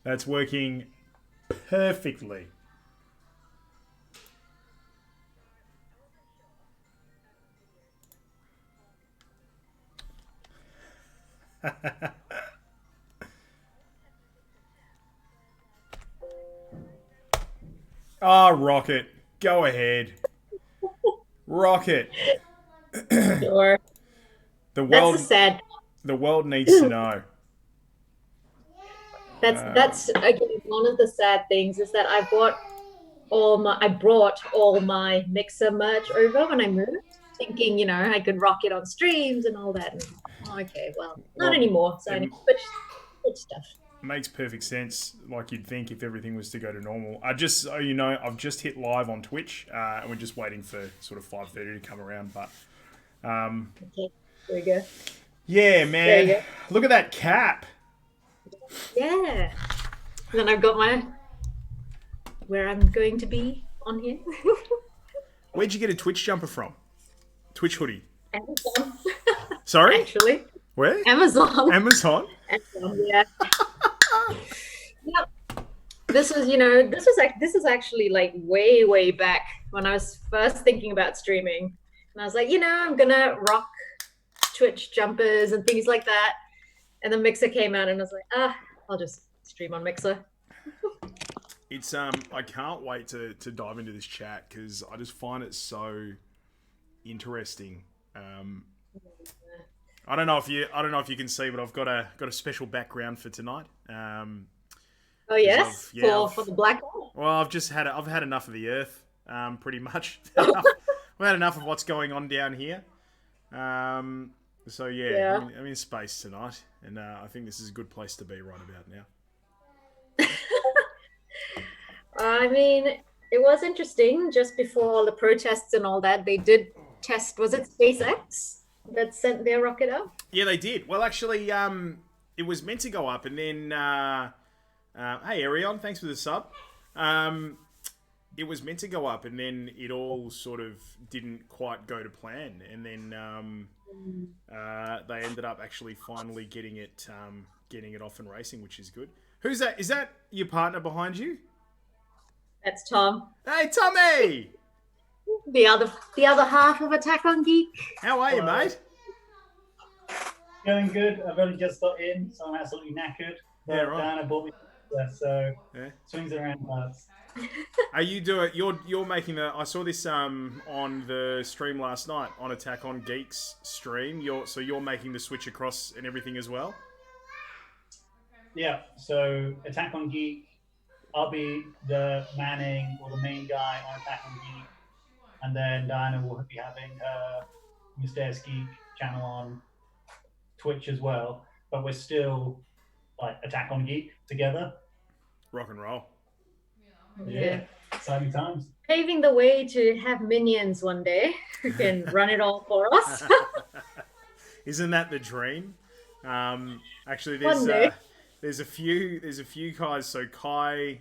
That's working perfectly. Ah, Rocket. Go ahead. Rocket. Sure. The That's a world sad. the world needs to know. That's again one of the sad things is that I brought all my mixer merch over when I moved, thinking, I could rock it on streams and all that. And, okay, well, not Well, anymore. So I need it to switch stuff. makes perfect sense. Like you'd think if everything was to go to normal. I just so you know, I've just hit live on Twitch, and we're just waiting for sort of 5:30 to come around. But Okay, there we go. yeah, There man, you go. look at that cap. Yeah. And then I've got my where I'm going to be on here. Where'd you get a Twitch jumper from? Twitch hoodie. Amazon, Sorry, actually. where? Amazon. Amazon. Amazon, yeah. Yep. This is actually like way back when I was first thinking about streaming. And I was like, I'm gonna rock Twitch jumpers and things like that. And the Mixer came out and I was like, I'll just stream on Mixer. It's I can't wait to dive into this chat because I just find it so interesting. Um, I don't know if you can see, but I've got a special background for tonight. Oh 'Cause yes, for the black hole. well, I've had enough of the Earth, pretty much. I've had enough of what's going on down here. So yeah, Yeah. I'm in space tonight, and I think this is a good place to be right about now. I mean, it was interesting just before all the protests and all that. They did test, was it SpaceX that sent their rocket up? Yeah, they did. Well, actually, it was meant to go up, and then hey, Arion, thanks for the sub. Um, it was meant to go up, and then it all sort of didn't quite go to plan, and then they ended up actually finally getting it off and racing, which is good. Who's that? Is that your partner behind you? That's Tom. Hey, Tommy! The other half of Attack on Geek. How are you, mate? Going good. I've only just got in, so I'm absolutely knackered. But Yeah, right. Diana bought me pizza, so Yeah. swings around parts. Are you doing? You're making the. I saw this on the stream last night on Attack on Geeks stream. You're making the switch across and everything as well. Yeah, so Attack on Geek, I'll be the Manning or the main guy on Attack on Geek, and then Diana will be having her Mr. Geek channel on Twitch as well. But we're still like Attack on Geek together. Rock and roll. Yeah, exciting times. Paving the way to have minions one day who can run it all for us. Isn't that the dream? Actually, One day. there's a few guys. So Kai,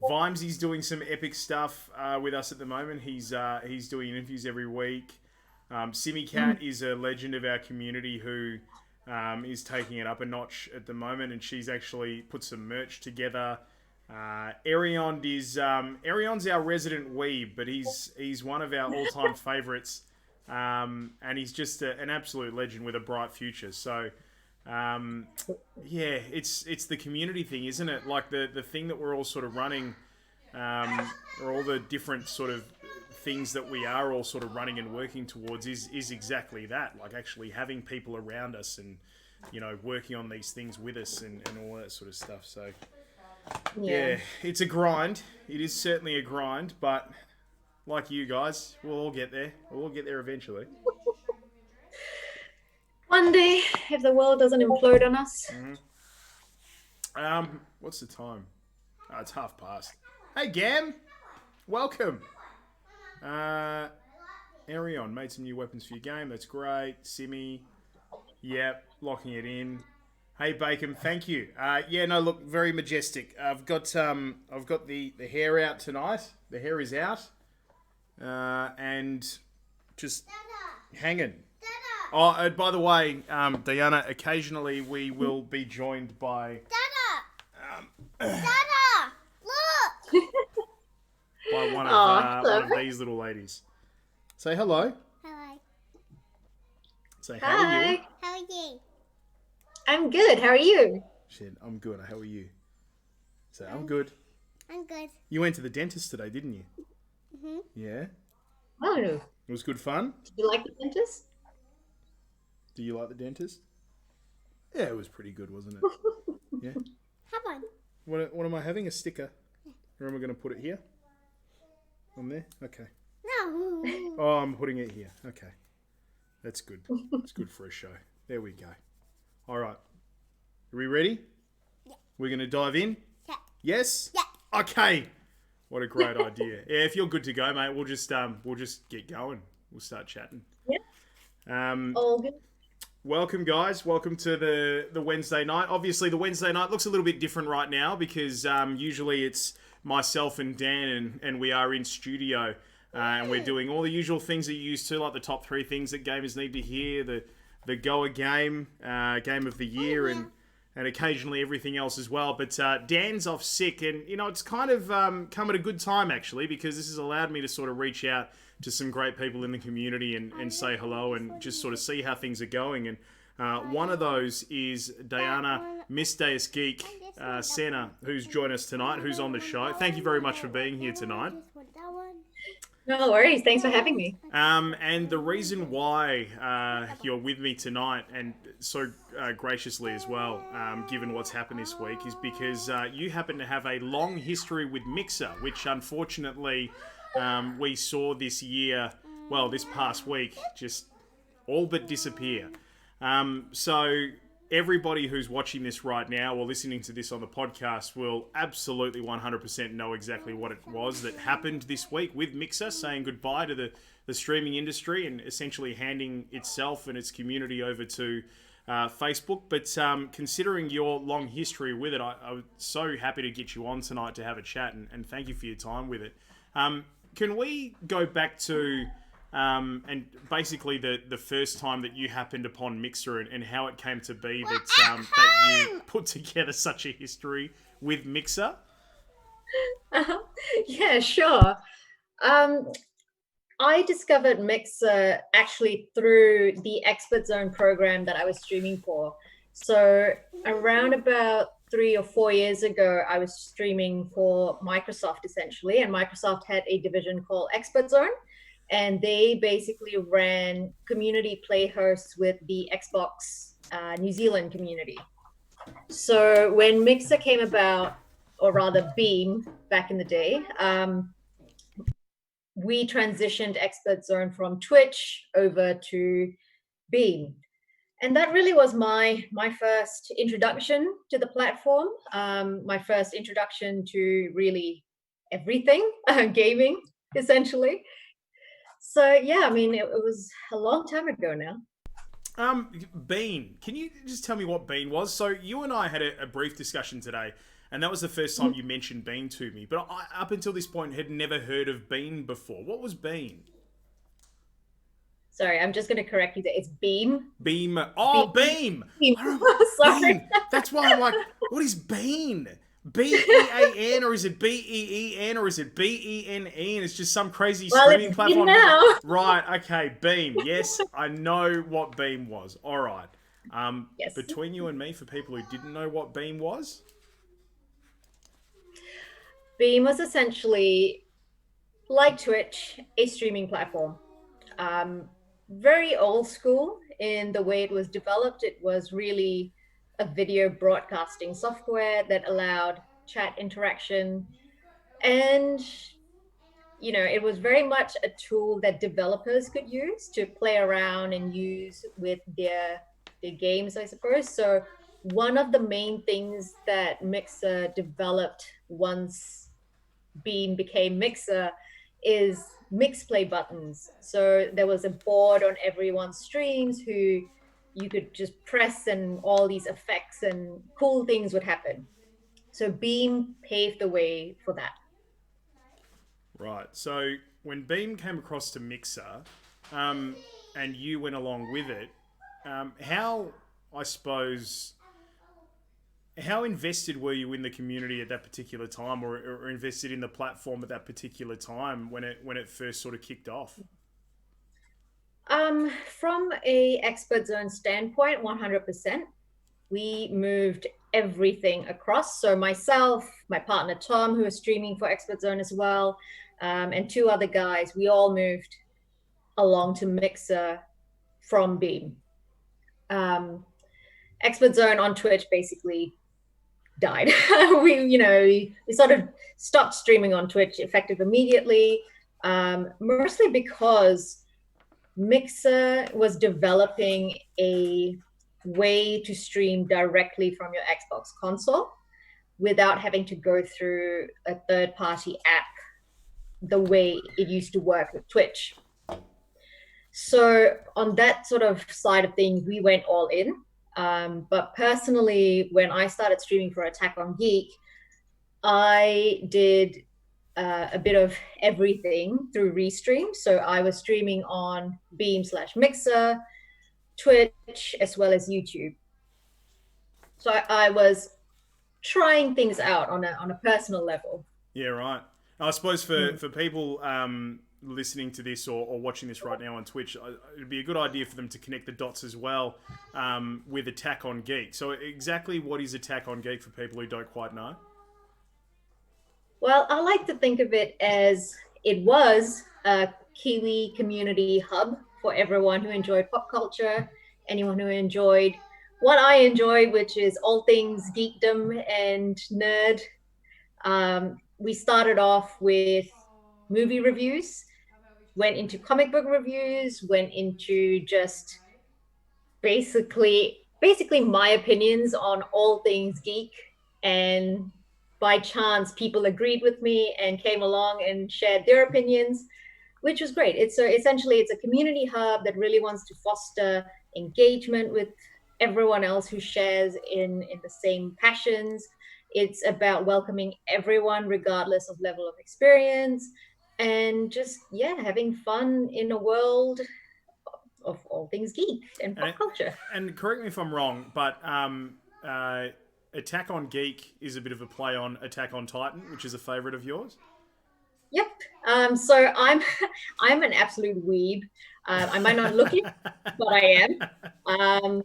Vimesy's doing some epic stuff with us at the moment. He's doing interviews every week. Simi Cat is a legend of our community who is taking it up a notch at the moment, and she's actually put some merch together. Erion's our resident weeb, but he's one of our all-time favourites, and he's just an absolute legend with a bright future. So, yeah, it's the community thing, isn't it? Like the thing that we're all sort of running, or all the different sort of things that we are all sort of running and working towards is exactly that. Like actually having people around us and working on these things with us and all that sort of stuff. So. Yeah, it's a grind. It is certainly a grind, but like you guys, we'll all get there. We'll all get there eventually. One day, if the world doesn't implode on us. What's the time? Oh, it's past. Hey, Gam, welcome. Arion made some new weapons for your game. That's great. Simi, yep, locking it in. Hey Bacon, thank you. Yeah, no, look, very majestic. I've got the hair out tonight. The hair is out, and just hanging. Oh, by the way, Diana, occasionally we will be joined by Dada, look. by one hello. of these little ladies. Say hello. Hello. Say how are you? Hi. How are you? I'm good. How are you? Shit, I'm good. How are you? Say I'm good. I'm good. You went to the dentist today, didn't you? Mhm. Yeah. Oh, It was good fun. did you like the dentist? Do you like the dentist? Yeah, it was pretty good, wasn't it? Yeah. Have one. What am I having? A sticker? Or am I going to put it here? On there? Okay. No. Oh, I'm putting it here. Okay. That's good. It's good for a show. There we go. All right. Are we ready? Yeah. We're going to dive in? Yeah. Yes? Yeah. Okay. What a great idea. Yeah, if you're good to go, mate, we'll just get going. We'll start chatting. Yeah. All good. Welcome, guys. Welcome to the Wednesday night. Obviously, the Wednesday night looks a little bit different right now because usually it's myself and Dan, and we are in studio. And we're doing all the usual things that you used to, like the top 3 things that gamers need to hear, the Goa game, game of the year, and occasionally everything else as well. But Dan's off sick, and it's kind of come at a good time actually, because this has allowed me to sort of reach out to some great people in the community and say hello and just sort of see how things are going. And one of those is Diana, Miss Deus Geek, Senna, who's joined us tonight, who's on the show. Thank you very much for being here tonight. No worries. Thanks for having me. And the reason why you're with me tonight, and so graciously as well, given what's happened this week, is because you happen to have a long history with Mixer, which unfortunately we saw this past week, just all but disappear. So everybody who's watching this right now or listening to this on the podcast will absolutely 100% know exactly what it was that happened this week with Mixer, saying goodbye to the streaming industry and essentially handing itself and its community over to Facebook. But considering your long history with it, I was so happy to get you on tonight to have a chat, and thank you for your time with it. Can we go back to and basically the first time that you happened upon Mixer and how it came to be that you put together such a history with Mixer? Yeah, sure. I discovered Mixer actually through the Expert Zone program that I was streaming for. So around about 3 or 4 years ago, I was streaming for Microsoft essentially, and Microsoft had a division called Expert Zone, and they basically ran community play hosts with the Xbox New Zealand community. So when Mixer came about, or rather Beam back in the day, we transitioned Expert Zone from Twitch over to Beam. And that really was my first introduction to the platform, my first introduction to really everything, gaming, essentially. So, yeah, I mean, it was a long time ago now. Bean. Can you just tell me what Bean was? So you and I had a brief discussion today, and that was the first time you mentioned Bean to me. But I, up until this point, had never heard of Bean before. What was Bean? Sorry, I'm just going to correct you there. It's Beam. Beam. Oh, Beam. Beam. Sorry. Bean. That's why I'm like, what is Bean? B-E-A-N, or is it B-E-E-N, or is it B-E-N-E, and it's just some crazy streaming platform? Now. Right, okay, Beam. Yes, I know what Beam was. All right. Yes. Between you and me, for people who didn't know what Beam was? Beam was essentially, like Twitch, a streaming platform. Very old school in the way it was developed. It was really a video broadcasting software that allowed chat interaction, and it was very much a tool that developers could use to play around and use with their games, I suppose. So one of the main things that Mixer developed once Beam became Mixer is mix play buttons. So there was a board on everyone's streams who you could just press, and all these effects and cool things would happen. So Beam paved the way for that. Right. So when Beam came across to Mixer, and you went along with it, how, I suppose, How invested were you in the community at that particular time, or invested in the platform at that particular time when it first sort of kicked off? From a expert zone standpoint, 100%. We moved everything across. So myself, my partner Tom, who was streaming for Expert Zone as well, and two other guys, we all moved along to Mixer from Beam. Expert Zone on Twitch basically died. we sort of stopped streaming on Twitch effective immediately, mostly because Mixer was developing a way to stream directly from your Xbox console without having to go through a third-party app the way it used to work with Twitch. So on that sort of side of things, we went all in. But personally, when I started streaming for Attack on Geek, I did a bit of everything through Restream. So I was streaming on Beam/Mixer, Twitch, as well as YouTube. So I was trying things out on a personal level. Yeah, right. I suppose for people listening to this or watching this right now on Twitch, it'd be a good idea for them to connect the dots as well with Attack on Geek. So exactly what is Attack on Geek for people who don't quite know? Well, I like to think of it as it was a Kiwi community hub for everyone who enjoyed pop culture, anyone who enjoyed what I enjoy, which is all things geekdom and nerd. We started off with movie reviews, went into comic book reviews, went into just basically my opinions on all things geek. And by chance, people agreed with me and came along and shared their opinions, which was great. Essentially it's a community hub that really wants to foster engagement with everyone else who shares in the same passions. It's about welcoming everyone regardless of level of experience, and just having fun in a world of all things geek and pop culture. And correct me if I'm wrong, but Attack on Geek is a bit of a play on Attack on Titan, which is a favourite of yours. Yep. So I'm an absolute weeb. I might not look it, but I am.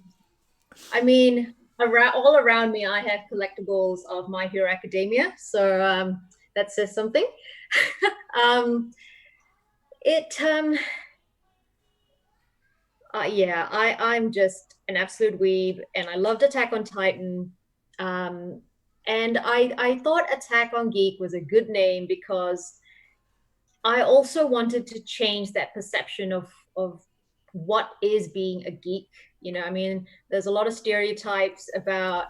I mean, all around me, I have collectibles of My Hero Academia. So that says something. I'm just an absolute weeb, and I loved Attack on Titan. And I thought Attack on Geek was a good name because I also wanted to change that perception of what is being a geek. I mean, there's a lot of stereotypes about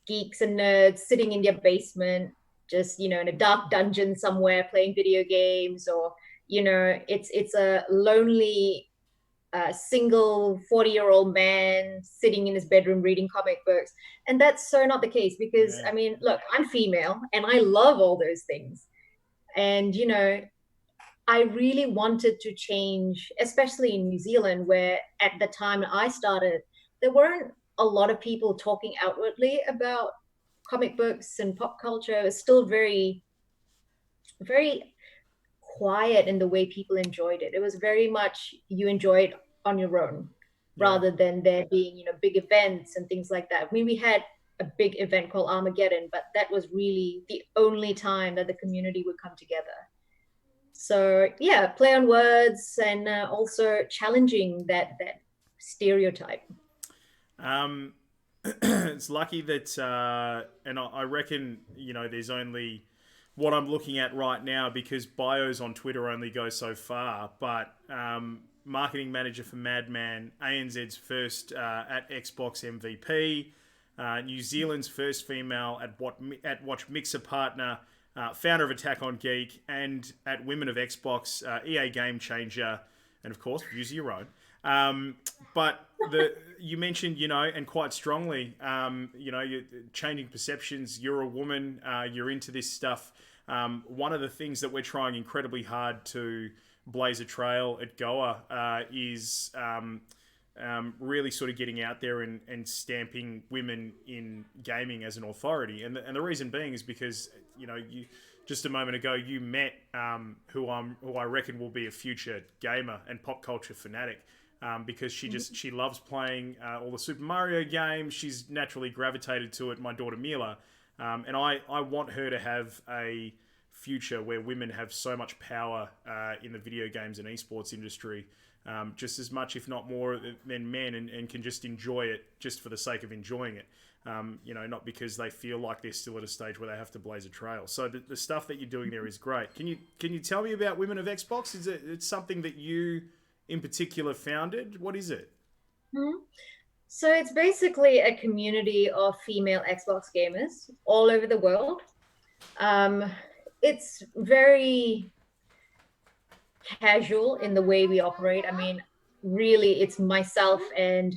geeks and nerds sitting in their basement, just, in a dark dungeon somewhere playing video games, or, it's a lonely single 40-year-old man sitting in his bedroom reading comic books. And that's so not the case because, I mean, look, I'm female and I love all those things. And, I really wanted to change, especially in New Zealand, where at the time I started, there weren't a lot of people talking outwardly about comic books and pop culture. It was still very, very quiet in the way people enjoyed it. It was very much you enjoy it on your own rather than there being, big events and things like that. I mean, we had a big event called Armageddon, but that was really the only time that the community would come together. So play on words and also challenging that stereotype. It's lucky that, and I reckon, there's only what I'm looking at right now because bios on Twitter only go so far. But marketing manager for Madman, ANZ's first at Xbox MVP, New Zealand's first female at Watch Mixer partner, founder of Attack on Geek, and at Women of Xbox, EA Game Changer, and of course, use your own. But you mentioned, and quite strongly, you're changing perceptions. You're a woman. You're into this stuff. One of the things that we're trying incredibly hard to blaze a trail at Goa is really sort of getting out there and stamping women in gaming as an authority. And the reason being is because, you just a moment ago you met who I reckon will be a future gamer and pop culture fanatic. Because she loves playing all the Super Mario games. She's naturally gravitated to it. My daughter Mila, and I want her to have a future where women have so much power in the video games and esports industry, just as much, if not more, than men, and can just enjoy it just for the sake of enjoying it. Not because they feel like they're still at a stage where they have to blaze a trail. So the stuff that you're doing there is great. Can you tell me about Women of Xbox? Is it something that you in particular founded? What is it? So it's basically a community of female Xbox gamers all over the world. It's very casual in the way we operate. I mean, really, it's myself and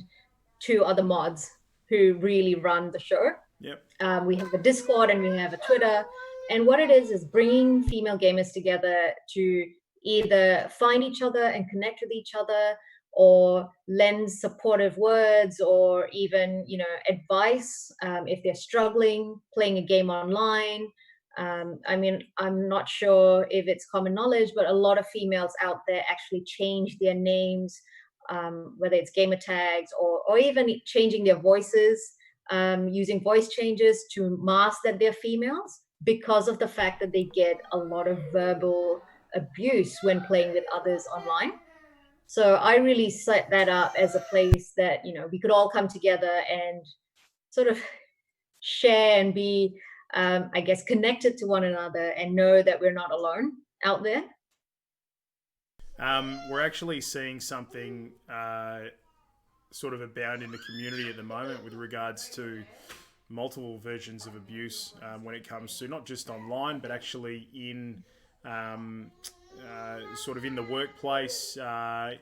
2 other mods who really run the show. Yep. We have a Discord and we have a Twitter. And what it is bringing female gamers together to either find each other and connect with each other, or lend supportive words, or even, advice if they're struggling playing a game online. I mean, I'm not sure if it's common knowledge, but a lot of females out there actually change their names, whether it's gamer tags or even changing their voices, using voice changes to mask that they're females, because of the fact that they get a lot of verbal abuse when playing with others online. So I really set that up as a place that, we could all come together and sort of share and be, I guess, connected to one another and know that we're not alone out there. We're actually seeing something sort of abound in the community at the moment with regards to multiple versions of abuse when it comes to not just online, but actually in sort of in the workplace,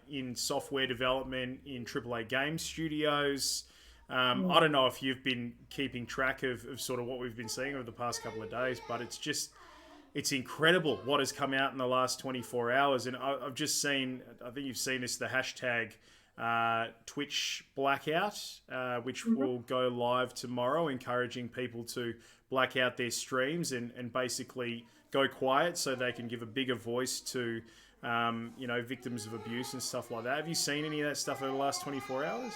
in software development, in AAA game studios. I don't know if you've been keeping track of sort of what we've been seeing over the past couple of days, but it's incredible what has come out in the last 24 hours. And I've just seen, I think you've seen this, the hashtag Twitch blackout, which will go live tomorrow, encouraging people to black out their streams and basically go quiet so they can give a bigger voice to victims of abuse and stuff like that. Have you seen any of that stuff over the last 24 hours?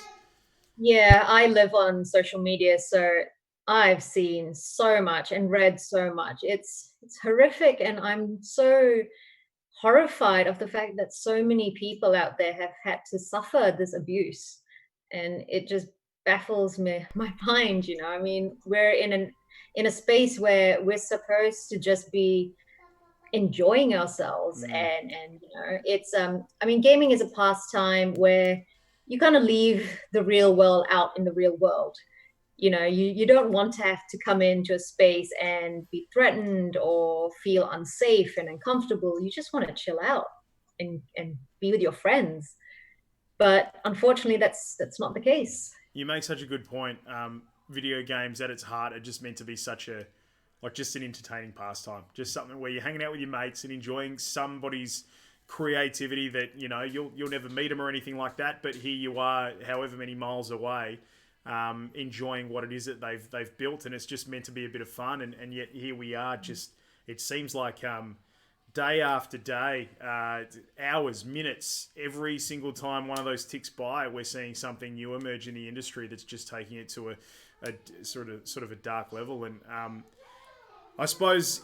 Yeah, I live on social media, so I've seen so much and read so much. It's horrific, and I'm so horrified of the fact that so many people out there have had to suffer this abuse, and it just baffles my mind. I mean, we're in a space where we're supposed to just be enjoying ourselves, and it's I mean, gaming is a pastime where you kind of leave the real world out in the real world. You don't want to have to come into a space and be threatened or feel unsafe and uncomfortable. You just want to chill out and be with your friends. But unfortunately, that's not the case. You make such a good point. Video games at its heart are just meant to be just an entertaining pastime, just something where you're hanging out with your mates and enjoying somebody's creativity that you'll never meet them or anything like that, but here you are, however many miles away, enjoying what it is that they've built, and it's just meant to be a bit of fun, and yet here we are. Just it seems like day after day, hours, minutes, every single time one of those ticks by, we're seeing something new emerge in the industry that's just taking it to a sort of a dark level. And I suppose,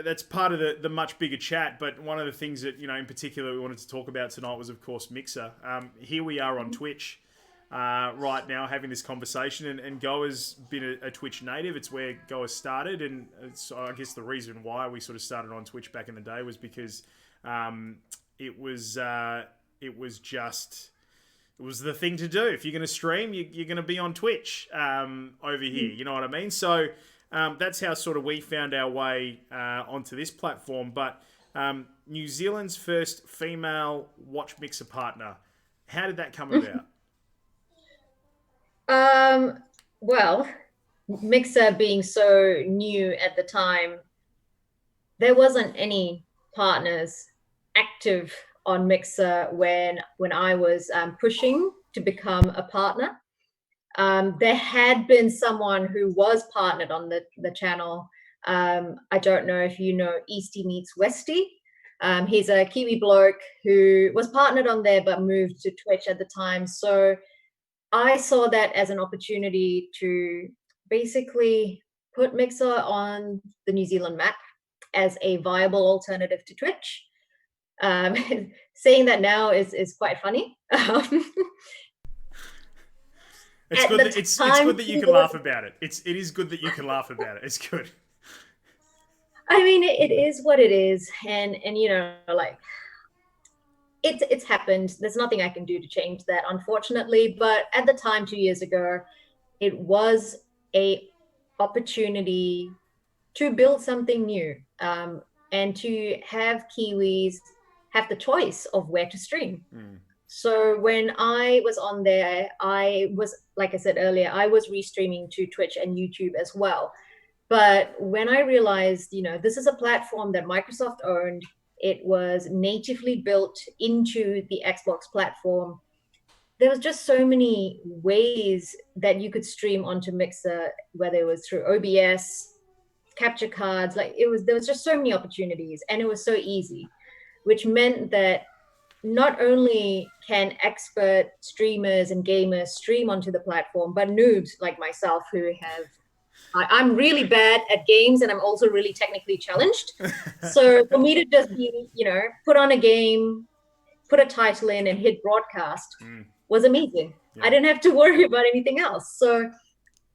that's part of the much bigger chat, but one of the things that, in particular we wanted to talk about tonight was, of course, Mixer. Here we are on Twitch right now having this conversation, and Goa's been a Twitch native. It's where Goa started, and it's, I guess, the reason why we sort of started on Twitch back in the day was because it was the thing to do. If you're going to stream, you're going to be on Twitch over here. You know what I mean? So that's how sort of we found our way onto this platform. But New Zealand's first female watch mixer partner. How did that come about? Well, Mixer being so new at the time, there wasn't any partners active on Mixer when I was pushing to become a partner. There had been someone who was partnered on the channel. I don't know if you know Easty Meets Westy. He's a Kiwi bloke who was partnered on there but moved to Twitch at the time. So I saw that as an opportunity to basically put Mixer on the New Zealand map as a viable alternative to Twitch. Saying that now is quite funny. It's good that you can laugh about it. It is good that you can laugh about it. It's good. I mean, it is what it is, and you know, like it's happened. There's nothing I can do to change that, unfortunately. But at the time, 2 years ago, it was a opportunity to build something new, and to have Kiwis have the choice of where to stream. So when I was on there, I was, like I said earlier, I was restreaming to Twitch and YouTube as well. But when I realized, you know, this is a platform that Microsoft owned, it was natively built into the Xbox platform. There was just so many ways that you could stream onto Mixer, whether it was through OBS, capture cards, there was just so many opportunities, and it was so easy, which meant that not only can expert streamers and gamers stream onto the platform, but noobs like myself who I'm really bad at games, and I'm also really technically challenged. So for me to just be, you know, put on a game, put a title in and hit broadcast was amazing. Yeah. I didn't have to worry about anything else. So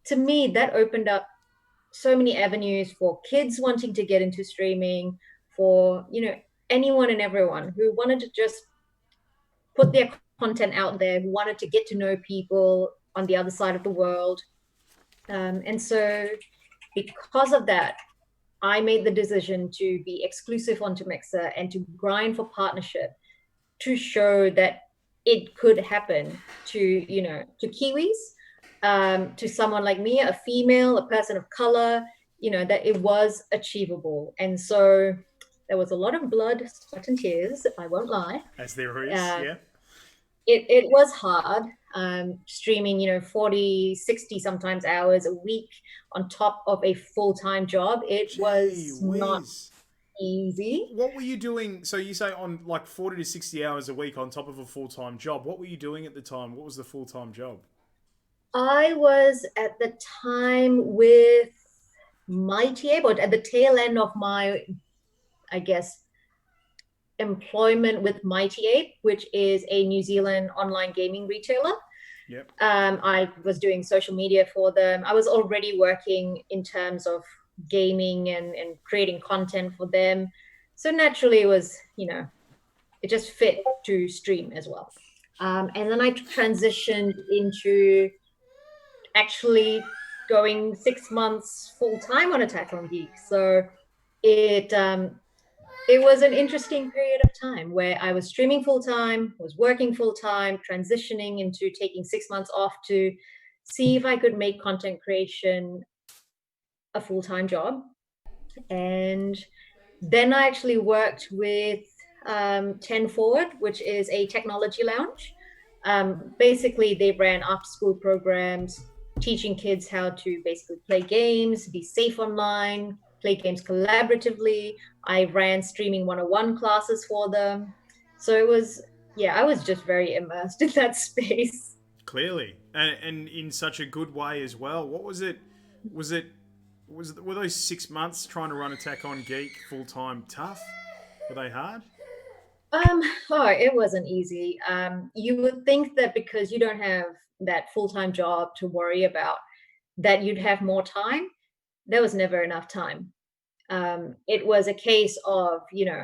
to me, that opened up so many avenues for kids wanting to get into streaming, for, you know, anyone and everyone who wanted to just put their content out there, who wanted to get to know people on the other side of the world. And so because of that, I made the decision to be exclusive onto Mixer and to grind for partnership to show that it could happen to, you know, to Kiwis, to someone like me, a female, a person of color, you know, that it was achievable. And so there was a lot of blood, sweat, and tears, I won't lie. As there is, yeah. It was hard, streaming, you know, 40, 60 sometimes hours a week on top of a full-time job. It was not easy. What were you doing? So you say on like 40 to 60 hours a week on top of a full-time job. What were you doing at the time? What was the full-time job? I was at the time with Mighty Ape, or at the tail end of my, I guess, employment with Mighty Ape, which is a New Zealand online gaming retailer. Yep. I was doing social media for them. I was already working in terms of gaming and creating content for them. So naturally it was, you know, it just fit to stream as well. And then I transitioned into actually going 6 months full-time on Attack on Geek. So it was an interesting period of time where I was streaming full-time, was working full-time, transitioning into taking 6 months off to see if I could make content creation a full-time job. And then I actually worked with 10 Forward, which is a technology lounge. Basically, they ran after-school programs, teaching kids how to basically play games, be safe online, play games collaboratively. I ran streaming 101 classes for them. So it was, yeah, I was just very immersed in that space. Clearly, and in such a good way as well. What was it? Were those 6 months trying to run Attack on Geek full time tough? Were they hard? It wasn't easy. You would think that because you don't have that full-time job to worry about, that you'd have more time. There was never enough time. It was a case of, you know,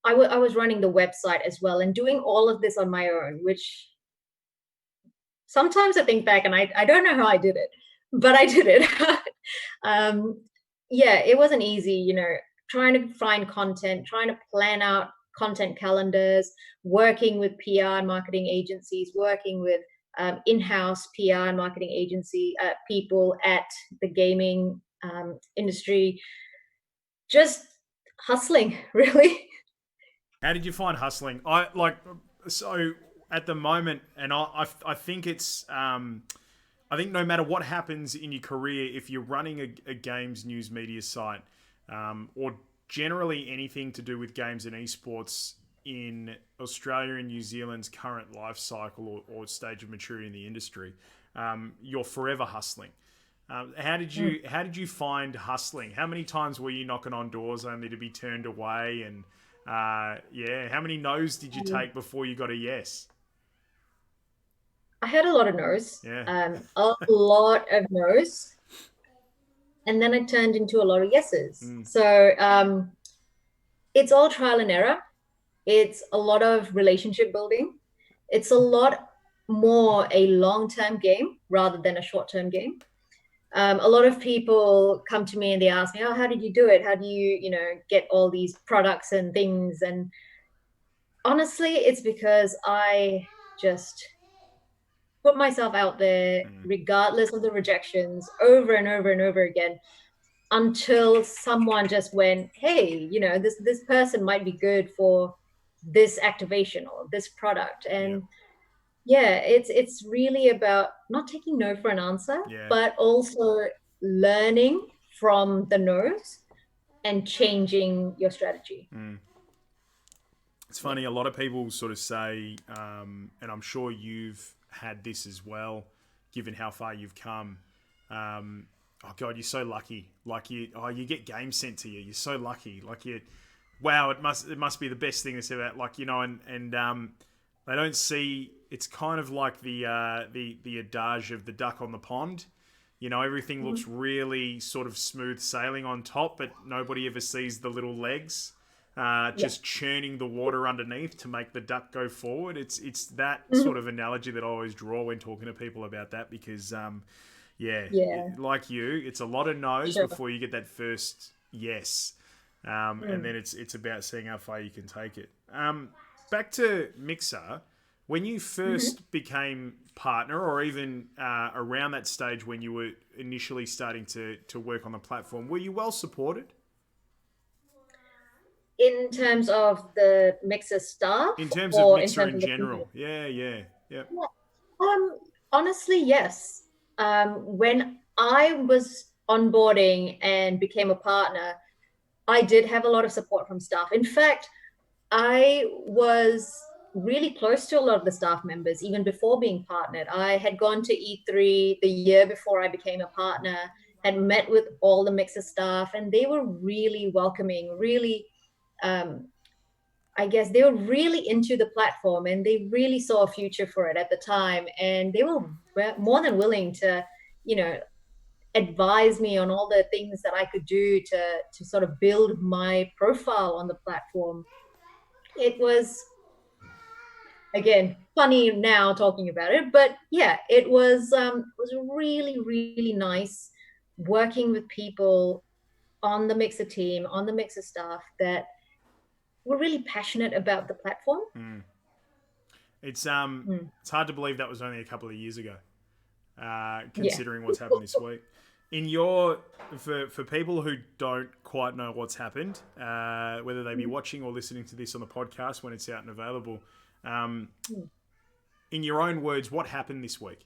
I was running the website as well and doing all of this on my own, which sometimes I think back and I don't know how I did it, but I did it. Yeah, it wasn't easy, you know, trying to find content, trying to plan out content calendars, working with PR and marketing agencies, working with in-house PR and marketing agency people at the gaming industry, just hustling, really. How did you find hustling? at the moment, and I think it's I think no matter what happens in your career, if you're running a games news media site, or generally anything to do with games and esports in Australia and New Zealand's current life cycle or stage of maturity in the industry, you're forever hustling. How did you find hustling? How many times were you knocking on doors only to be turned away? And how many no's did you take before you got a yes? I had a lot of no's, Yeah. a lot of no's, and then I turned into a lot of yeses. So it's all trial and error. It's a lot of relationship building. It's a lot more a long-term game rather than a short-term game. A lot of people come to me and they ask me, "Oh, how did you do it? How do you, get all these products and things?" And honestly, it's because I just put myself out there, regardless of the rejections, over and over and over again, until someone just went, "Hey, this person might be good for this activation or this product." And yeah, it's really about not taking no for an answer, but also learning from the no's and changing your strategy. It's funny, a lot of people sort of say, and I'm sure you've had this as well, given how far you've come. Oh God, you're so lucky. Like you get games sent to you. You're so lucky. Like wow, it must be the best thing that's ever. Like and they don't see. It's kind of like the adage of the duck on the pond. Everything looks really sort of smooth sailing on top, but nobody ever sees the little legs. Just churning the water underneath to make the duck go forward. It's that sort of analogy that I always draw when talking to people about that, because like you, it's a lot of no's before you get that first yes, and then it's about seeing how far you can take it. Back to Mixer, when you first became partner, or even around that stage when you were initially starting to work on the platform, were you well supported? In terms of the Mixer staff, in terms of Mixer in general? Yeah. Honestly, yes. When I was onboarding and became a partner, I did have a lot of support from staff. In fact, I was really close to a lot of the staff members even before being partnered. I had gone to E3 the year before I became a partner, had met with all the Mixer staff, and they were really welcoming, really I guess they were really into the platform, and they really saw a future for it at the time. And they were more than willing to, advise me on all the things that I could do to sort of build my profile on the platform. It was, again, funny now talking about it, but yeah, it was really, really nice working with people on the Mixer team, on the Mixer staff that were really passionate about the platform. It's hard to believe that was only a couple of years ago, considering what's happened this week. For people who don't quite know what's happened, whether they be watching or listening to this on the podcast when it's out and available, in your own words, what happened this week?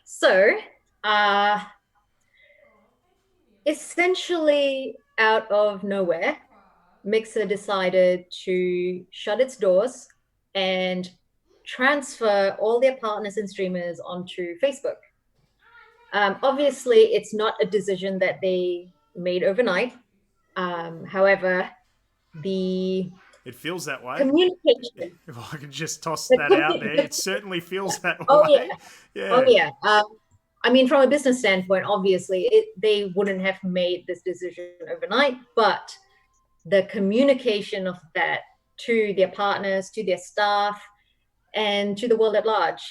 So, essentially, out of nowhere, Mixer decided to shut its doors and transfer all their partners and streamers onto Facebook. Obviously, it's not a decision that they made overnight. However, it feels that way. Communication. If I could just toss that out there, it certainly feels that way. Oh yeah. I mean, from a business standpoint, obviously, they wouldn't have made this decision overnight, but the communication of that to their partners, to their staff, and to the world at large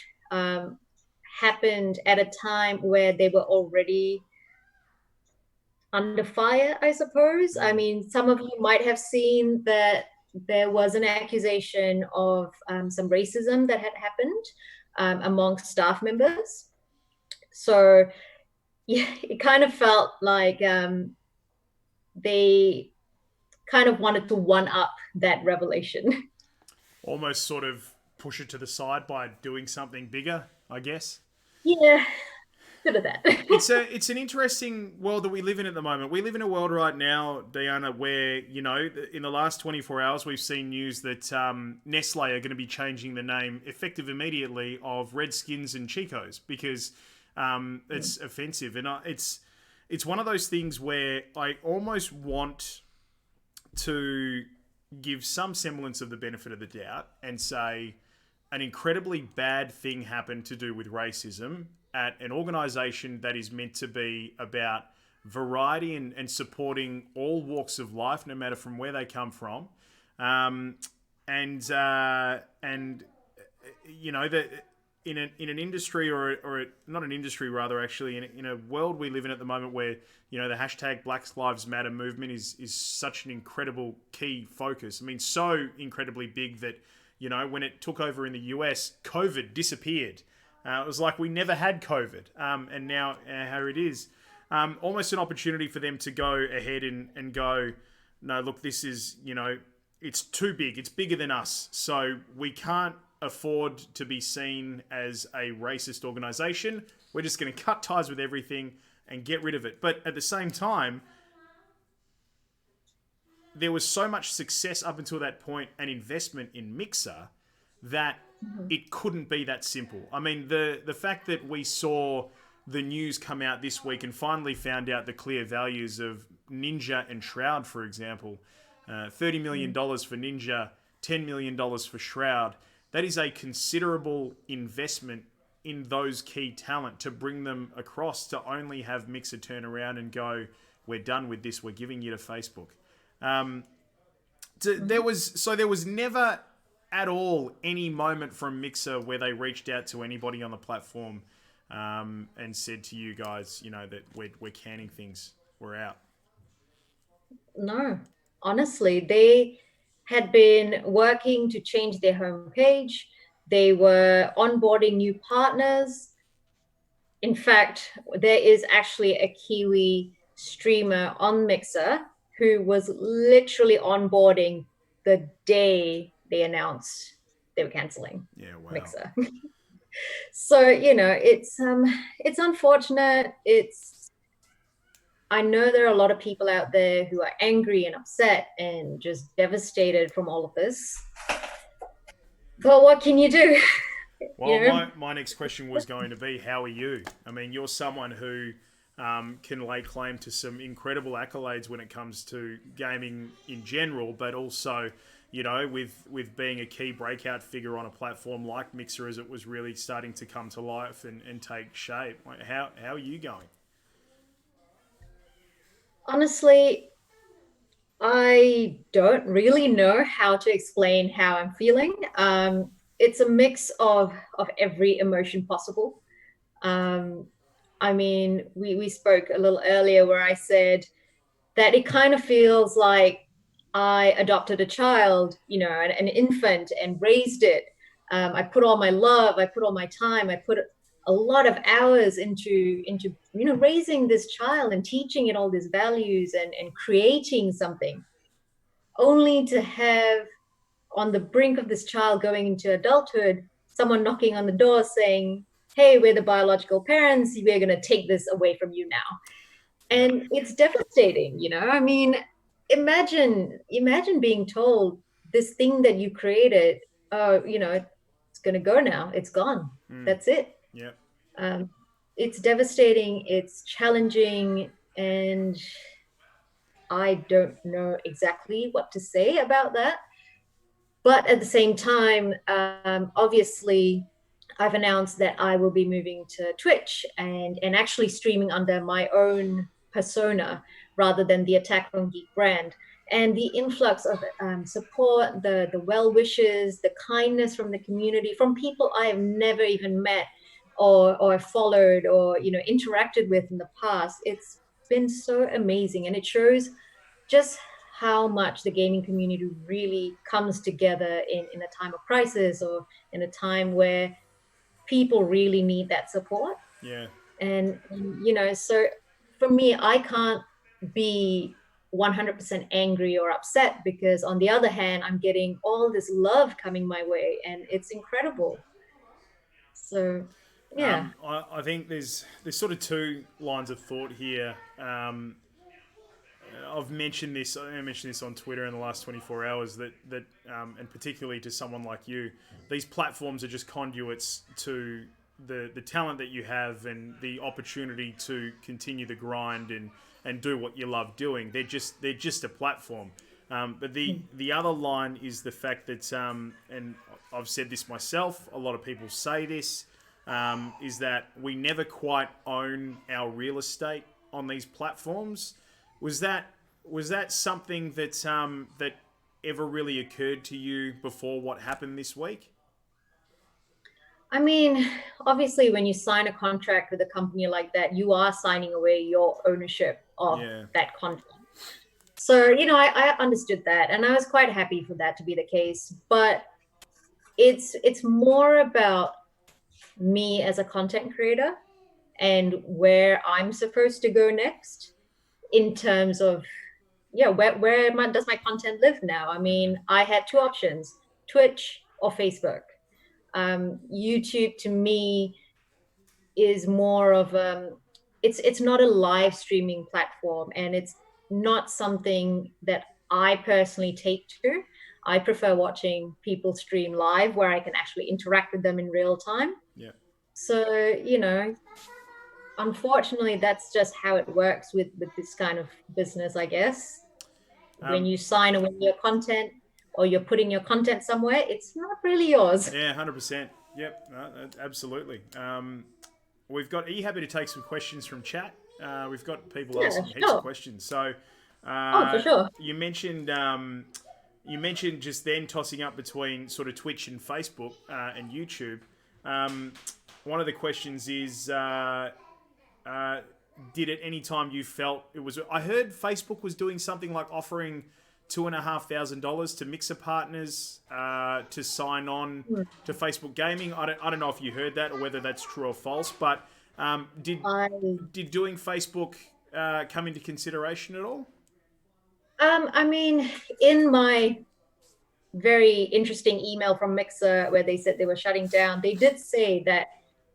happened at a time where they were already under fire, I suppose. I mean, some of you might have seen that there was an accusation of some racism that had happened amongst staff members. So yeah, it kind of felt like they kind of wanted to one up that revelation. Almost sort of push it to the side by doing something bigger, I guess. Yeah, bit of that. It's an interesting world that we live in at the moment. We live in a world right now, Diana, where in the last 24 hours we've seen news that Nestle are going to be changing the name effective immediately of Redskins and Chicos because it's offensive, and it's one of those things where I almost want to give some semblance of the benefit of the doubt and say an incredibly bad thing happened to do with racism at an organization that is meant to be about variety and supporting all walks of life, no matter from where they come from. Um, and that in an industry or not an industry rather actually in a world we live in at the moment where the hashtag Black Lives Matter movement is such an incredible key focus. I mean, so incredibly big that when it took over in the US, COVID disappeared. It was like we never had COVID, and now here it is. Almost an opportunity for them to go ahead and go, no, look, this is, it's too big. It's bigger than us. So we can't afford to be seen as a racist organization. We're just going to cut ties with everything and get rid of it. But at the same time, there was so much success up until that point and investment in Mixer that it couldn't be that simple. I mean, the fact that we saw the news come out this week and finally found out the clear values of Ninja and Shroud, for example, $30 million for Ninja, $10 million for Shroud. That is a considerable investment in those key talent to bring them across to only have Mixer turn around and go, we're done with this, we're giving you to Facebook. There was never at all any moment from Mixer where they reached out to anybody on the platform and said to you guys, that we're canning things, we're out. No, honestly, they had been working to change their homepage. They were onboarding new partners. In fact, there is actually a Kiwi streamer on Mixer who was literally onboarding the day they announced they were canceling Mixer. So, it's unfortunate. I know there are a lot of people out there who are angry and upset and just devastated from all of this. But what can you do? Well, my next question was going to be, how are you? I mean, you're someone who can lay claim to some incredible accolades when it comes to gaming in general, but also, with being a key breakout figure on a platform like Mixer as it was really starting to come to life and take shape. Like, how are you going? Honestly, I don't really know how to explain how I'm feeling. It's a mix of every emotion possible. I mean, we spoke a little earlier where I said that it kind of feels like I adopted a child, an infant, and raised it. I put all my love, I put all my time, I put a lot of hours into raising this child and teaching it all these values and creating something, only to have on the brink of this child going into adulthood, someone knocking on the door saying, hey, we're the biological parents, we're going to take this away from you now. And it's devastating. I mean, imagine being told this thing that you created, it's going to go now, it's gone. That's it. Yeah. It's devastating, it's challenging, and I don't know exactly what to say about that. But at the same time, obviously, I've announced that I will be moving to Twitch and actually streaming under my own persona rather than the Attack on Geek brand. And the influx of support, the well wishes, the kindness from the community, from people I have never even met or followed or interacted with in the past, it's been so amazing, and it shows just how much the gaming community really comes together in a time of crisis or in a time where people really need that support. Yeah. And so for me, I can't be 100% angry or upset, because on the other hand, I'm getting all this love coming my way, and it's incredible. So, yeah. I think there's sort of two lines of thought here. I've mentioned this. I mentioned this on Twitter in the last 24 hours. And particularly to someone like you, these platforms are just conduits to the talent that you have and the opportunity to continue the grind and do what you love doing. They're just a platform. But the other line is the fact that, and I've said this myself, a lot of people say this, is that we never quite own our real estate on these platforms. Was that something that ever really occurred to you before what happened this week? I mean, obviously, when you sign a contract with a company like that, you are signing away your ownership of that content. So, I understood that, and I was quite happy for that to be the case. But it's more about me as a content creator and where I'm supposed to go next in terms of, where does my content live now? I mean, I had two options, Twitch or Facebook. YouTube to me is more of it's not a live streaming platform, and it's not something that I personally take to. I prefer watching people stream live where I can actually interact with them in real time. Yeah. So, unfortunately, that's just how it works with this kind of business, I guess. When you sign away your content or you're putting your content somewhere, it's not really yours. Yeah, 100%. Yep, no, absolutely. Are you happy to take some questions from chat? We've got people asking heaps of questions. So, for sure. You mentioned just then tossing up between sort of Twitch and Facebook and YouTube. One of the questions is, did at any time you felt it was? I heard Facebook was doing something like offering $2,500 to Mixer partners to sign on to Facebook Gaming. I don't know if you heard that or whether that's true or false. But did doing Facebook come into consideration at all? I mean, in my very interesting email from Mixer where they said they were shutting down, they did say that,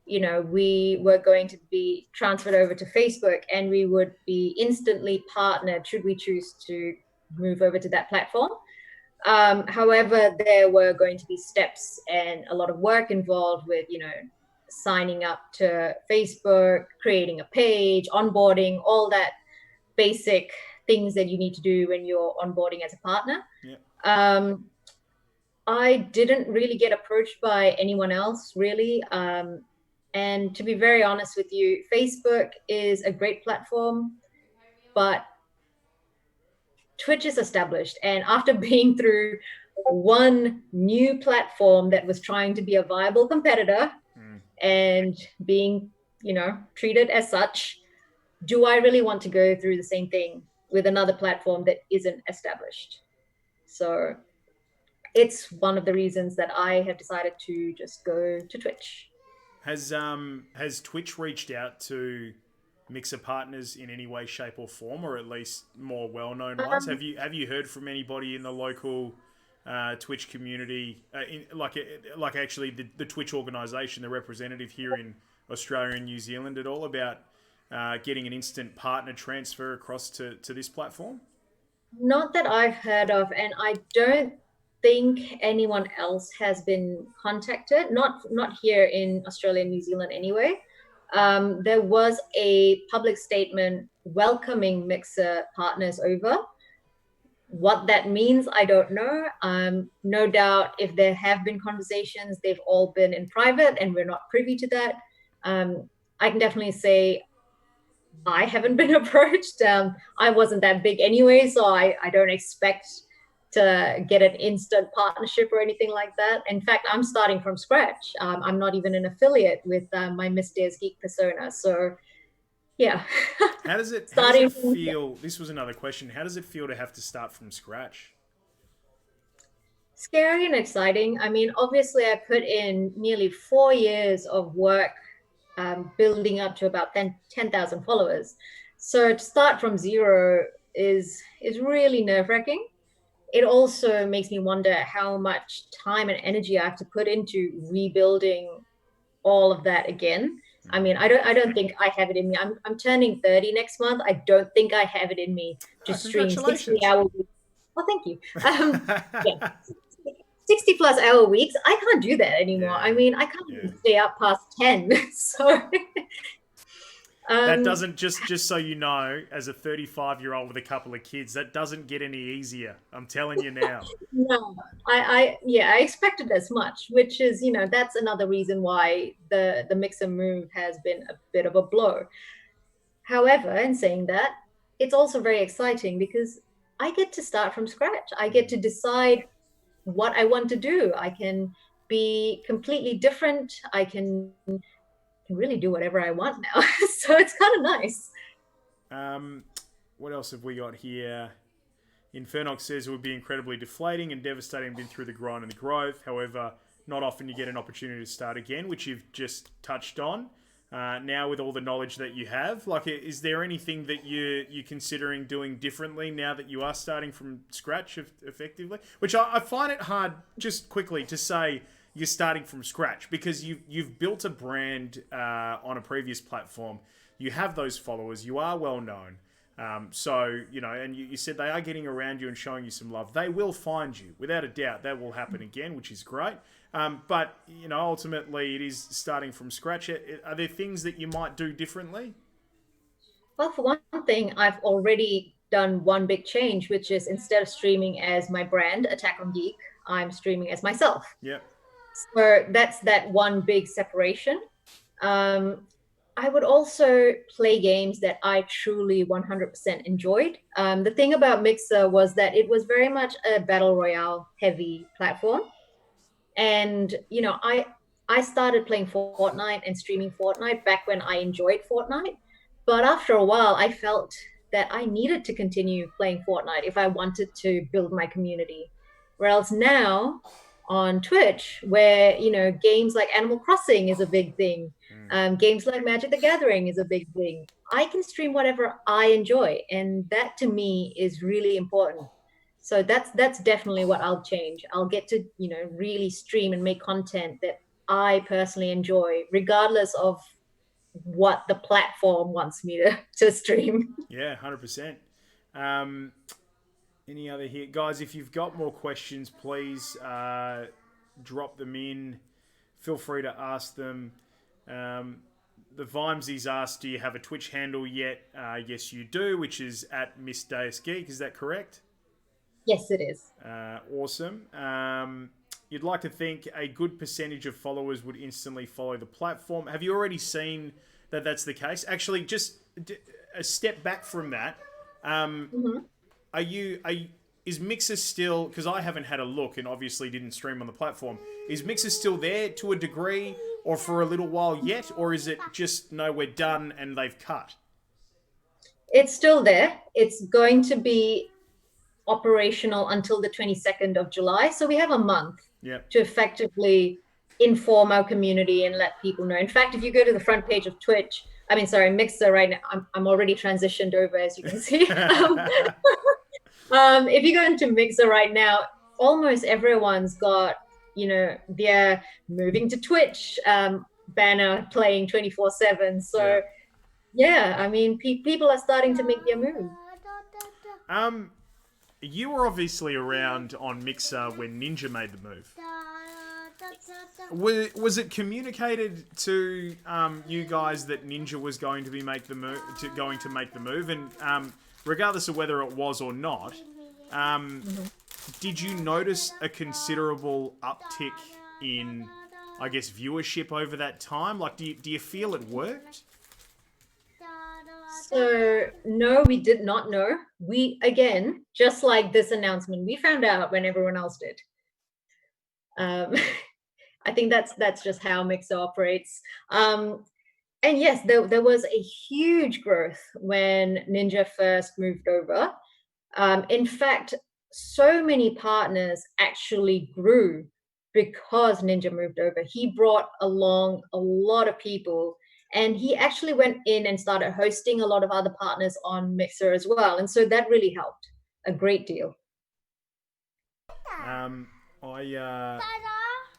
we were going to be transferred over to Facebook and we would be instantly partnered should we choose to move over to that platform. However, there were going to be steps and a lot of work involved with, signing up to Facebook, creating a page, onboarding, all that basic things that you need to do when you're onboarding as a partner. Yeah. I didn't really get approached by anyone else, really. And to be very honest with you, Facebook is a great platform, but Twitch is established. And after being through one new platform that was trying to be a viable competitor and being, treated as such, do I really want to go through the same thing with another platform that isn't established? So it's one of the reasons that I have decided to just go to Twitch. Has Twitch reached out to Mixer partners in any way, shape, or form, or at least more well-known ones? Have you heard from anybody in the local Twitch community, like actually the Twitch organisation, the representative here in Australia and New Zealand, at all about getting an instant partner transfer across to this platform? Not that I've heard of, and I don't think anyone else has been contacted. Not here in Australia and New Zealand anyway. There was a public statement welcoming Mixer partners over. What that means, I don't know. No doubt if there have been conversations, they've all been in private and we're not privy to that. I can definitely say I haven't been approached. I wasn't that big anyway, so I don't expect to get an instant partnership or anything like that. In fact, I'm starting from scratch. I'm not even an affiliate with my Miss Dares Geek persona. So, yeah. How does it feel? This was another question. How does it feel to have to start from scratch? Scary and exciting. I mean, obviously, I put in nearly 4 years of work building up to about 10,000 followers. So to start from zero is really nerve-wracking. It also makes me wonder how much time and energy I have to put into rebuilding all of that again. I mean, I don't think I have it in me. I'm turning 30 next month. I don't think I have it in me to stream 60 Congratulations. hour weeks. Well, thank you. Yeah, 60 plus hour weeks. I can't do that anymore. Yeah, I mean, I can't yeah. even stay up past 10. So That doesn't, just so you know, as a 35-year-old with a couple of kids, that doesn't get any easier. I'm telling you now. no, I expected as much, which is, you know, that's another reason why the mixer move has been a bit of a blow. However, in saying that, it's also very exciting because I get to start from scratch. I get to decide what I want to do. I can be completely different. I can really do whatever I want now. So it's kind of nice. What else have we got here? Infernox says it would be incredibly deflating and devastating, been through the grind and the growth. However, not often you get an opportunity to start again, which you've just touched on. Now, with all the knowledge that you have, like, is there anything that you're considering doing differently now that you are starting from scratch, effectively? Which I find it hard, just quickly, to say you're starting from scratch, because you've built a brand on a previous platform. You have those followers. You are well known. So, you know, and you said they are getting around you and showing you some love. They will find you. Without a doubt, that will happen again, which is great. But, you know, ultimately it is starting from scratch. Are there things that you might do differently? Well, for one thing, I've already done one big change, which is instead of streaming as my brand, Attack on Geek, I'm streaming as myself. Yep. So that's that one big separation. I would also play games that I truly 100% enjoyed. The thing about Mixer was that it was very much a battle royale heavy platform. And, you know, I started playing Fortnite and streaming Fortnite back when I enjoyed Fortnite. But after a while, I felt that I needed to continue playing Fortnite if I wanted to build my community. Whereas now on Twitch, where, you know, games like Animal Crossing is a big thing, games like Magic the Gathering is a big thing, I can stream whatever I enjoy. And that to me is really important. So that's definitely what I'll change. I'll get to, you know, really stream and make content that I personally enjoy, regardless of what the platform wants me to stream. Yeah, 100%. Any other here? Guys, if you've got more questions, please drop them in. Feel free to ask them. The Vimesy's asked, do you have a Twitch handle yet? Yes, you do, which is at Miss Deus Geek. Is that correct? Yes, it is. Awesome. You'd like to think a good percentage of followers would instantly follow the platform. Have you already seen that that's the case? Actually, just a step back from that. Is Mixer still, because I haven't had a look and obviously didn't stream on the platform, is Mixer still there to a degree or for a little while yet, or is it just, no, we're done and they've cut? It's still there. It's going to be operational until the 22nd of July. So we have a month to effectively inform our community and let people know. In fact, if you go to the front page of Twitch, Mixer right now, I'm already transitioned over, as you can see. If you go into Mixer right now, almost everyone's got, you know, their moving to Twitch banner playing 24/7. So yeah, I mean, people are starting to make their move. You were obviously around on Mixer when Ninja made the move. Was it communicated to you guys that Ninja was going to make the move, and regardless of whether it was or not, did you notice a considerable uptick in, I guess, viewership over that time? Like, do you feel it worked? So no, we did not know. We, again, just like this announcement, we found out when everyone else did. I think that's just how Mixer operates. And yes, there was a huge growth when Ninja first moved over. In fact, so many partners actually grew because Ninja moved over. He brought along a lot of people, And he actually went in and started hosting a lot of other partners on Mixer as well. And so that really helped a great deal. Dada,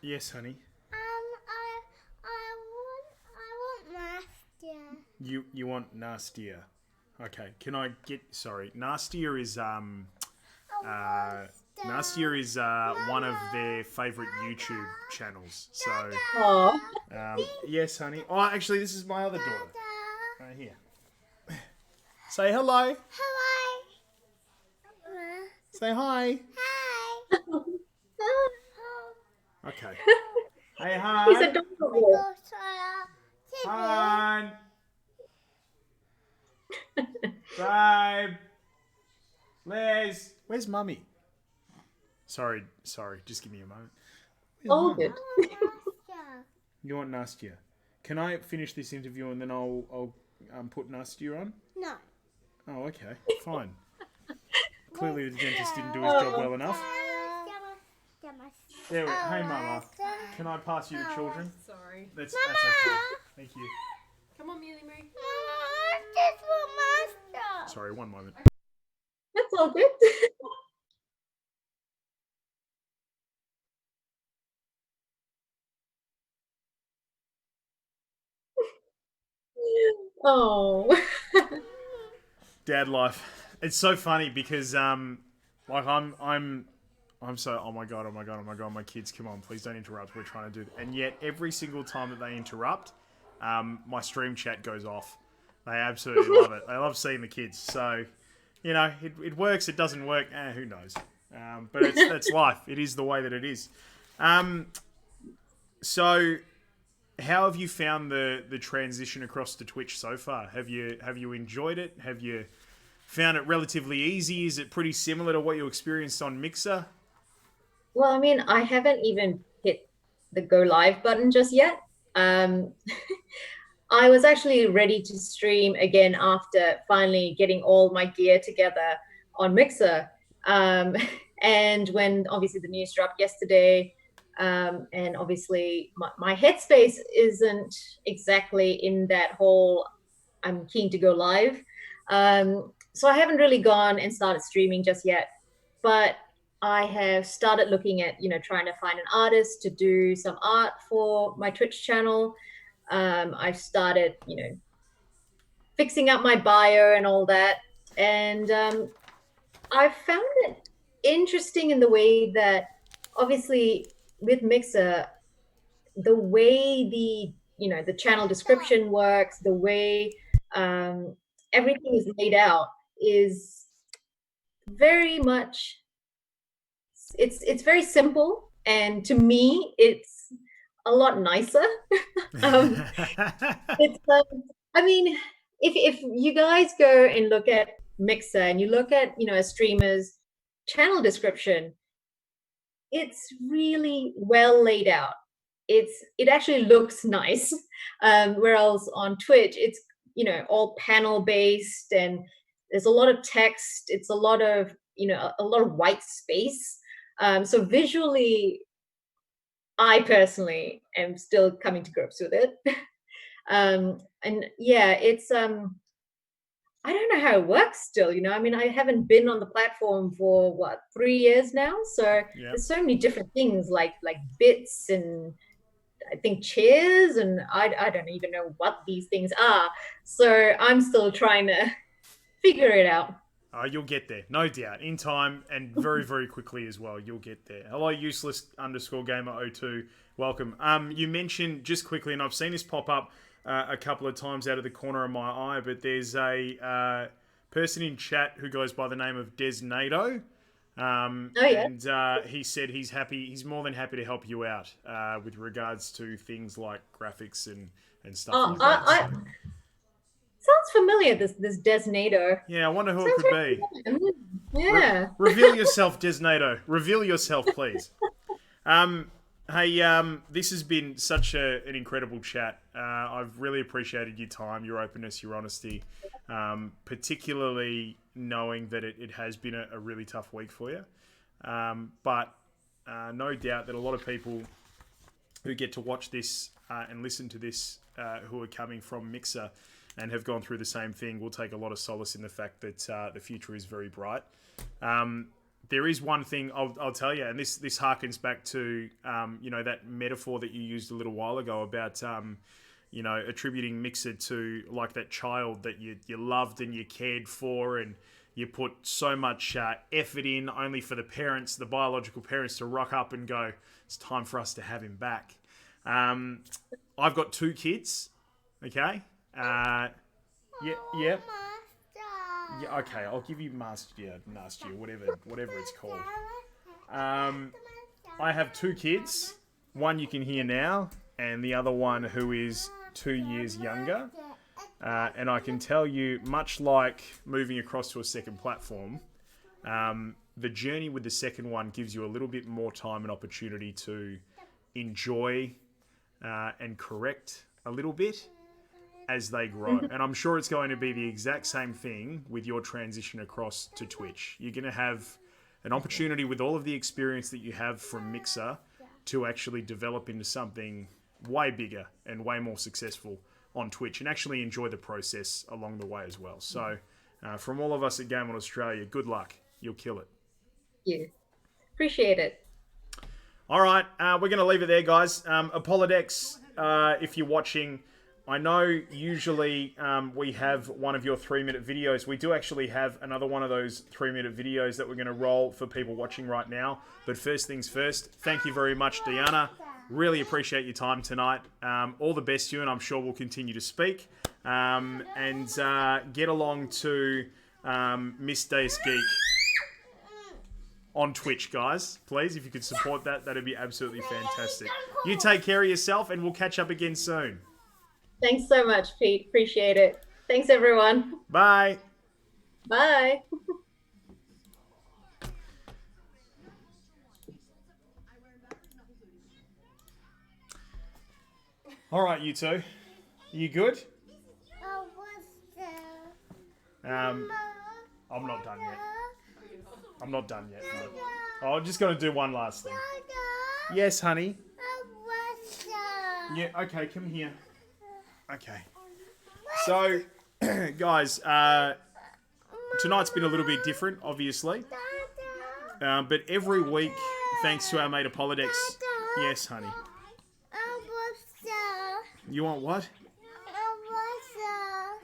Yes, honey. I want Nastia. You want nastier. Okay. Can I get nastier is Nastier is one of their favorite YouTube channels. So Oh, yes, honey. Oh, actually, this is my other daughter. Right here. Say hello. Hello. Say hi. Hi. Okay. Hey, he's hon. adorable. Hon. Babe. Liz. Where's mummy? Sorry. Just give me a moment. Where's All Mum? good. You want Nastia? Can I finish this interview and then I'll put Nastia on? No. Oh, okay. Fine. Clearly the dentist didn't do his job well enough. There we go. Hey, Mama. Can I pass you the children? Sorry. That's okay. Thank you. Come on, Mealy Moo. Sorry, one moment. That's all good. Oh. Dad life. It's so funny because like I'm so oh my god, my kids, come on, please don't interrupt. We're trying to do and yet every single time that they interrupt, my stream chat goes off. They absolutely love it. They love seeing the kids. So, you know, it works, it doesn't work, who knows. But that's life. It is the way that it is. So how have you found the transition across to Twitch so far? Have you enjoyed it? Have you found it relatively easy? Is it pretty similar to what you experienced on Mixer? Well, I mean, I haven't even hit the go live button just yet. I was actually ready to stream again after finally getting all my gear together on Mixer. And when obviously the news dropped yesterday, and obviously my headspace isn't exactly in that whole I'm keen to go live. So I haven't really gone and started streaming just yet, but I have started looking at, trying to find an artist to do some art for my Twitch channel. I've started, fixing up my bio and all that. And I've found it interesting in the way that obviously with Mixer, the way the channel description works, the way everything is laid out is very much it's very simple, and to me it's a lot nicer. um, it's I mean, if you guys go and look at Mixer and you look at a streamer's channel description, it's really well laid out. It actually looks nice. Whereas on Twitch, it's all panel based, and there's a lot of text. It's a lot of a lot of white space. So visually, I personally am still coming to grips with it. And yeah, it's I don't know how it works still, I mean, I haven't been on the platform for 3 years now, so Yeah. there's so many different things like bits and I think chairs, and I don't even know what these things are, so I'm still trying to figure it out. You'll get there, no doubt. In time and very, very quickly as well, you'll get there. Hello, useless_gamer02. Welcome. You mentioned just quickly, and I've seen this pop up a couple of times out of the corner of my eye, but there's a person in chat who goes by the name of Desnado. Oh, yeah. And he said he's more than happy to help you out with regards to things like graphics and stuff like that. So, sounds familiar, this Desnado. yeah, I wonder who it could be. Yeah. Reveal yourself, Desnado. Reveal yourself, please. Hey, this has been such an incredible chat. I've really appreciated your time, your openness, your honesty, particularly knowing that it has been a really tough week for you. But no doubt that a lot of people who get to watch this and listen to this who are coming from Mixer and have gone through the same thing will take a lot of solace in the fact that the future is very bright. There is one thing I'll tell you, and this harkens back to that metaphor that you used a little while ago about attributing Mixer to like that child that you loved and you cared for, and you put so much effort in, only for the biological parents, to rock up and go, it's time for us to have him back. I've got 2 kids. Okay. Yeah. Yeah. Okay. I'll give you Nastia, whatever it's called. I have 2 kids. One you can hear now, and the other one who is 2 years younger. And I can tell you, much like moving across to a second platform, the journey with the second one gives you a little bit more time and opportunity to enjoy and correct a little bit as they grow. And I'm sure it's going to be the exact same thing with your transition across to Twitch. You're going to have an opportunity with all of the experience that you have from Mixer to actually develop into something way bigger and way more successful on Twitch, and actually enjoy the process along the way as well. So from all of us at Game On Australia, good luck. You'll kill it. Yeah. Appreciate it. All right, we're going to leave it there, guys. Apolodex, if you're watching, I know usually we have one of your 3-minute videos. We do actually have another one of those 3-minute videos that we're going to roll for people watching right now. But first things first, thank you very much, Diana. Really appreciate your time tonight. All the best to you, and I'm sure we'll continue to speak. And get along to Miss Deus Geek on Twitch, guys. Please, if you could support that, that'd be absolutely fantastic. You take care of yourself, and we'll catch up again soon. Thanks so much, Pete. Appreciate it. Thanks, everyone. Bye. Bye. All right, you two. You good? I'm not done yet. I'm not done yet. No. I'm just going to do one last thing. Yes, honey. Yeah, okay, come here. Okay. So, guys, tonight's been a little bit different, obviously. But every week, thanks to our mate Apolodex. Yes, honey. You want what?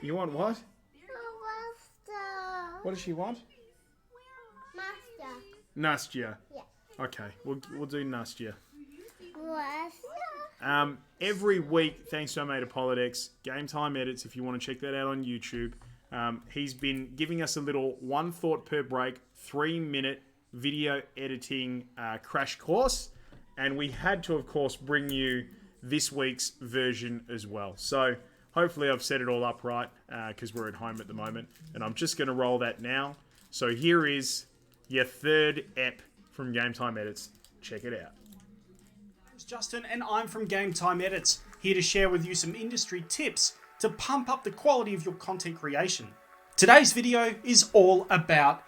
You want what? What does she want? Nastya. Yeah. Okay, we'll do Nastya. Every week, thanks to our mate Apolodex, Game Time Edits, if you want to check that out on YouTube, he's been giving us a little 1 thought per break, 3-minute video editing crash course, and we had to, of course, bring you this week's version as well. So hopefully I've set it all up right, because we're at home at the moment, and I'm just going to roll that now. So here is your 3rd ep from Game Time Edits. Check it out. My name's Justin, and I'm from Game Time Edits, here to share with you some industry tips to pump up the quality of your content creation. Today's video is all about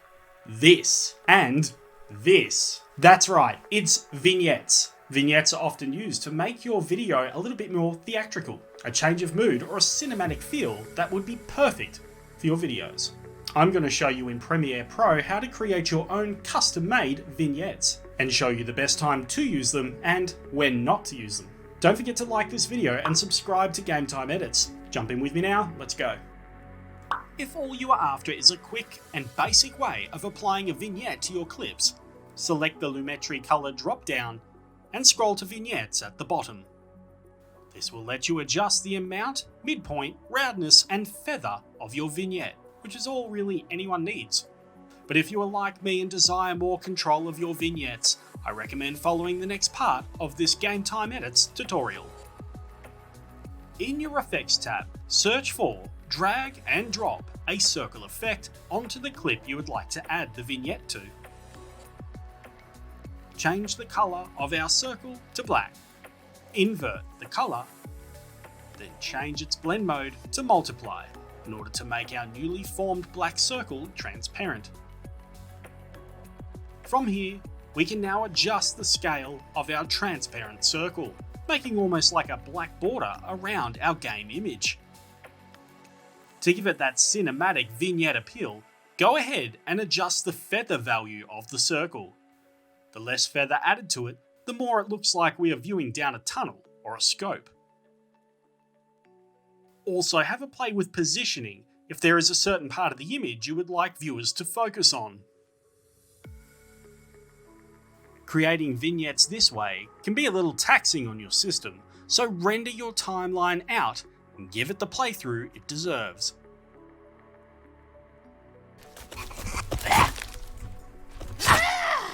this and this. That's right, it's vignettes. Vignettes are often used to make your video a little bit more theatrical, a change of mood or a cinematic feel that would be perfect for your videos. I'm going to show you in Premiere Pro how to create your own custom-made vignettes and show you the best time to use them and when not to use them. Don't forget to like this video and subscribe to Game Time Edits. Jump in with me now, let's go. If all you are after is a quick and basic way of applying a vignette to your clips, select the Lumetri color drop-down and scroll to vignettes at the bottom. This will let you adjust the amount, midpoint, roundness and feather of your vignette, which is all really anyone needs. But if you are like me and desire more control of your vignettes, I recommend following the next part of this Game Time Edits tutorial. In your Effects tab, search for, drag and drop a circle effect onto the clip you would like to add the vignette to. Change the colour of our circle to black. Invert the colour, then change its blend mode to multiply in order to make our newly formed black circle transparent. From here, we can now adjust the scale of our transparent circle. making almost like a black border around our game image. To give it that cinematic vignette appeal, go ahead and adjust the feather value of the circle. The less feather added to it, the more it looks like we are viewing down a tunnel or a scope. Also, have a play with positioning if there is a certain part of the image you would like viewers to focus on. Creating vignettes this way can be a little taxing on your system, so render your timeline out and give it the playthrough it deserves.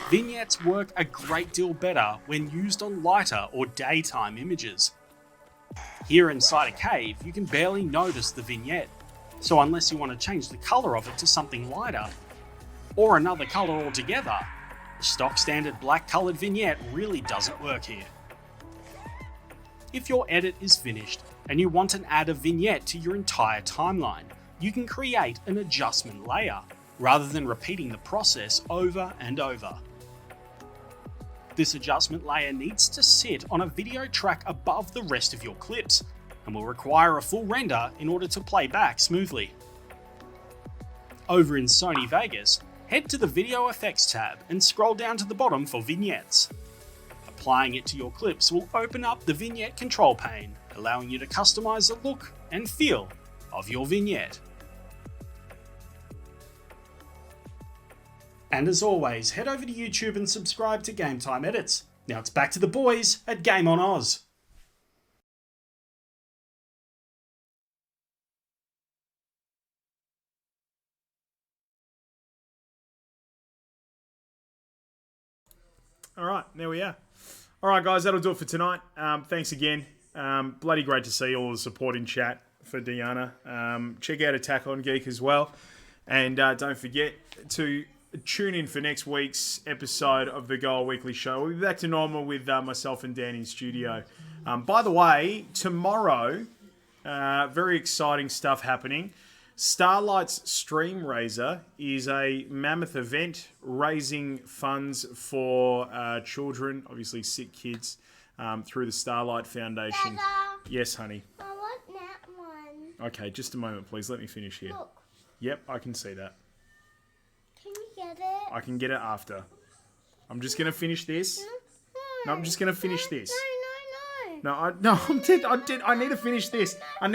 Vignettes work a great deal better when used on lighter or daytime images. Here inside a cave, you can barely notice the vignette, so unless you want to change the colour of it to something lighter, or another colour altogether, the stock standard black coloured vignette really doesn't work here. If your edit is finished and you want to add a vignette to your entire timeline, you can create an adjustment layer, rather than repeating the process over and over. This adjustment layer needs to sit on a video track above the rest of your clips, and will require a full render in order to play back smoothly. Over in Sony Vegas, head to the Video Effects tab and scroll down to the bottom for vignettes. Applying it to your clips will open up the vignette control pane, allowing you to customize the look and feel of your vignette. And as always, head over to YouTube and subscribe to Game Time Edits. Now it's back to the boys at Game on Oz. All right, there we are. All right, guys, that'll do it for tonight. Thanks again. Bloody great to see all the support in chat for Deanna. Check out Attack on Geek as well. And don't forget to tune in for next week's episode of the Goal Weekly Show. We'll be back to normal with myself and Dan in studio. By the way, tomorrow, very exciting stuff happening. Starlight's Stream Raiser is a mammoth event raising funds for children, obviously sick kids, through the Starlight Foundation. Dada, Yes, honey. I want that one. Okay, just a moment, please. Let me finish here. Look, Yep, I can see that. can you get it? I can get it after. I'm just going to finish this. No, I'm just going to finish this. No. I need to finish this. I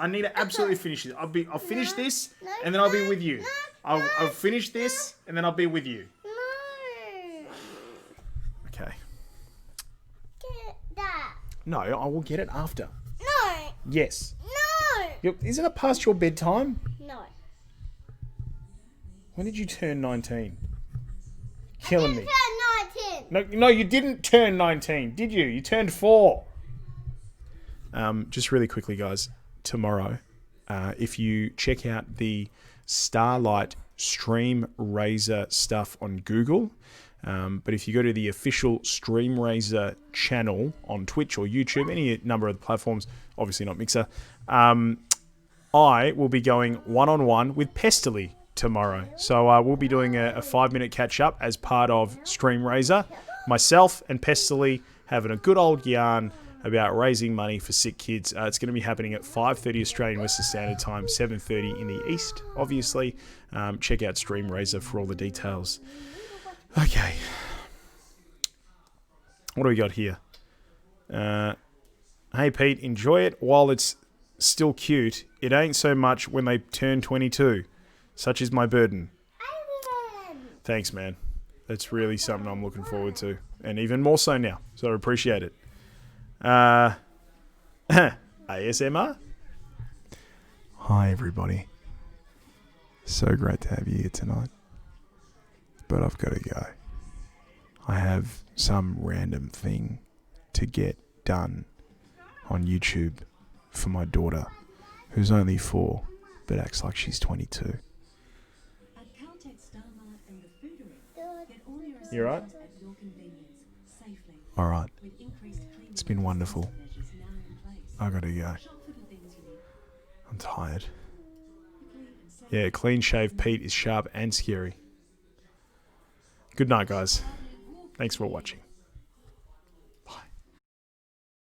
need to absolutely finish it. I'll finish this, and then I'll be with you. I'll finish this, and then I'll be with you. No. Okay. Get that. No, I will get it after. No. Yes. No. Isn't it past your bedtime? No. When did you turn 19? Killing me. Turn 19. No, you didn't turn 19, did you? You turned 4. Just really quickly, guys. Tomorrow, if you check out the Starlight Stream Raiser stuff on Google, but if you go to the official Stream Raiser channel on Twitch or YouTube, any number of the platforms, obviously not Mixer, I will be going one-on-one with Pestily tomorrow. So we'll be doing a 5-minute catch-up as part of Stream Raiser. Myself and Pestily having a good old yarn about raising money for sick kids. It's going to be happening at 5:30 Australian Western Standard Time, 7:30 in the East, obviously. Check out Stream Raiser for all the details. Okay. What do we got here? Hey, Pete, enjoy it while it's still cute. It ain't so much when they turn 22. Such is my burden. Thanks, man. That's really something I'm looking forward to. And even more so now. So I appreciate it. ASMR? Hi, everybody. So great to have you here tonight. But I've got to go. I have some random thing to get done on YouTube for my daughter, who's only 4, but acts like she's 22. You right? Alright. It's been wonderful. I gotta go. I'm tired. Yeah, clean shave Pete is sharp and scary. Good night, guys. Thanks for watching.